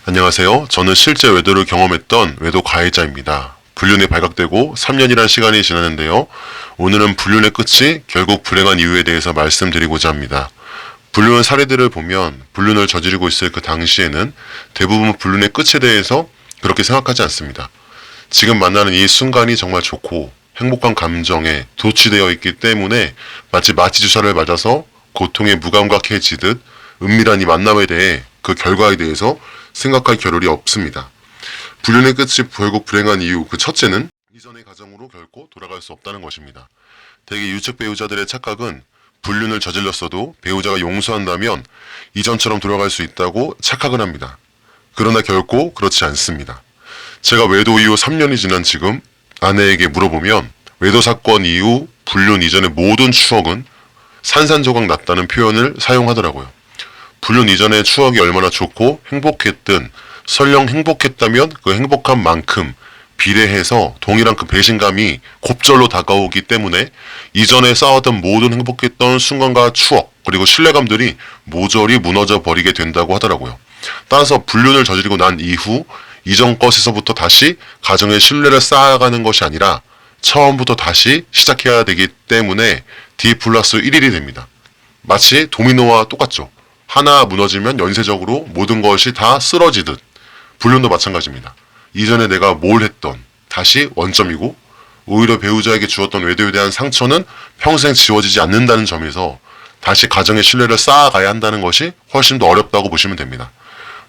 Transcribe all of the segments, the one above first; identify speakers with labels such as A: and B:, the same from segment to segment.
A: 안녕하세요. 저는 실제 외도를 경험했던 외도 가해자입니다. 불륜이 발각되고 3년이란 시간이 지났는데요. 오늘은 불륜의 끝이 결국 불행한 이유에 대해서 말씀드리고자 합니다. 불륜 사례들을 보면 불륜을 저지르고 있을 그 당시에는 대부분 불륜의 끝에 대해서 그렇게 생각하지 않습니다. 지금 만나는 이 순간이 정말 좋고 행복한 감정에 도취되어 있기 때문에 마치 마취주사를 맞아서 고통에 무감각해지듯 은밀한 이 만남에 대해 그 결과에 대해서 생각할 겨를이 없습니다. 불륜의 끝이 결국 불행한 이유 그 첫째는 이전의 가정으로 결코 돌아갈 수 없다는 것입니다. 대개 유책 배우자들의 착각은 불륜을 저질렀어도 배우자가 용서한다면 이전처럼 돌아갈 수 있다고 착각을 합니다. 그러나 결코 그렇지 않습니다. 제가 외도 이후 3년이 지난 지금 아내에게 물어보면 외도 사건 이후 불륜 이전의 모든 추억은 산산조각 났다는 표현을 사용하더라고요. 불륜 이전의 추억이 얼마나 좋고 행복했든 설령 행복했다면 그 행복한 만큼 비례해서 동일한 그 배신감이 곱절로 다가오기 때문에 이전에 쌓았던 모든 행복했던 순간과 추억 그리고 신뢰감들이 모조리 무너져 버리게 된다고 하더라고요. 따라서 불륜을 저지르고 난 이후 이전 것에서부터 다시 가정의 신뢰를 쌓아가는 것이 아니라 처음부터 다시 시작해야 되기 때문에 D 플러스 1일이 됩니다. 마치 도미노와 똑같죠. 하나 무너지면 연쇄적으로 모든 것이 다 쓰러지듯 불륜도 마찬가지입니다. 이전에 내가 뭘 했던 다시 원점이고 오히려 배우자에게 주었던 외도에 대한 상처는 평생 지워지지 않는다는 점에서 다시 가정의 신뢰를 쌓아가야 한다는 것이 훨씬 더 어렵다고 보시면 됩니다.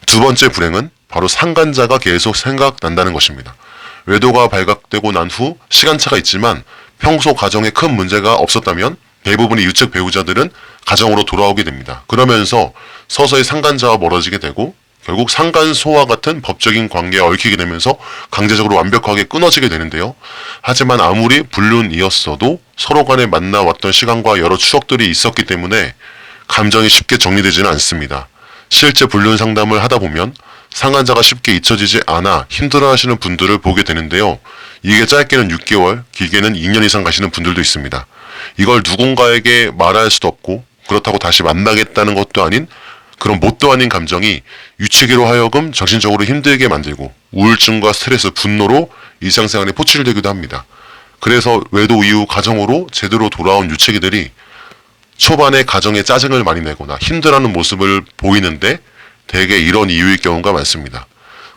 A: 두 번째 불행은 바로 상간자가 계속 생각난다는 것입니다. 외도가 발각되고 난 후 시간차가 있지만 평소 가정에 큰 문제가 없었다면 대부분의 유책 배우자들은 가정으로 돌아오게 됩니다. 그러면서 서서히 상간자와 멀어지게 되고 결국 상간소와 같은 법적인 관계에 얽히게 되면서 강제적으로 완벽하게 끊어지게 되는데요. 하지만 아무리 불륜이었어도 서로 간에 만나왔던 시간과 여러 추억들이 있었기 때문에 감정이 쉽게 정리되지는 않습니다. 실제 불륜 상담을 하다 보면 상간자가 쉽게 잊혀지지 않아 힘들어하시는 분들을 보게 되는데요. 이게 짧게는 6개월, 길게는 2년 이상 가시는 분들도 있습니다. 이걸 누군가에게 말할 수도 없고 그렇다고 다시 만나겠다는 것도 아닌 그런 뭣도 아닌 감정이 유치기로 하여금 정신적으로 힘들게 만들고 우울증과 스트레스, 분노로 일상생활에 포출되기도 합니다. 그래서 외도 이후 가정으로 제대로 돌아온 유치기들이 초반에 가정에 짜증을 많이 내거나 힘들어하는 모습을 보이는데 대개 이런 이유일 경우가 많습니다.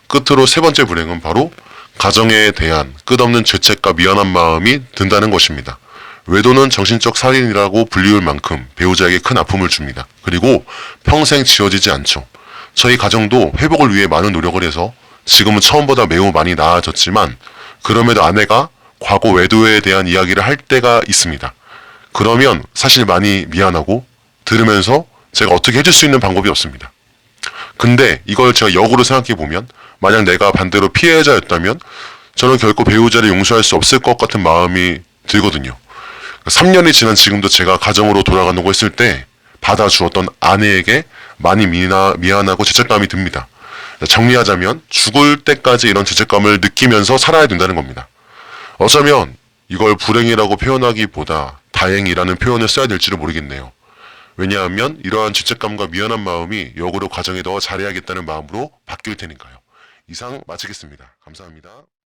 A: 끝으로 세 번째 불행은 바로 가정에 대한 끝없는 죄책과 미안한 마음이 든다는 것입니다. 외도는 정신적 살인이라고 불리울 만큼 배우자에게 큰 아픔을 줍니다. 그리고 평생 지워지지 않죠. 저희 가정도 회복을 위해 많은 노력을 해서 지금은 처음보다 매우 많이 나아졌지만 그럼에도 아내가 과거 외도에 대한 이야기를 할 때가 있습니다. 그러면 사실 많이 미안하고 들으면서 제가 어떻게 해줄 수 있는 방법이 없습니다. 근데 이걸 제가 역으로 생각해 보면 만약 내가 반대로 피해자였다면 저는 결코 배우자를 용서할 수 없을 것 같은 마음이 들거든요. 3년이 지난 지금도 제가 가정으로 돌아간다고 했을 때 받아주었던 아내에게 많이 미안하고 죄책감이 듭니다. 정리하자면 죽을 때까지 이런 죄책감을 느끼면서 살아야 된다는 겁니다. 어쩌면 이걸 불행이라고 표현하기보다 다행이라는 표현을 써야 될지를 모르겠네요. 왜냐하면 이러한 죄책감과 미안한 마음이 역으로 가정에 더 잘해야겠다는 마음으로 바뀔 테니까요. 이상 마치겠습니다. 감사합니다.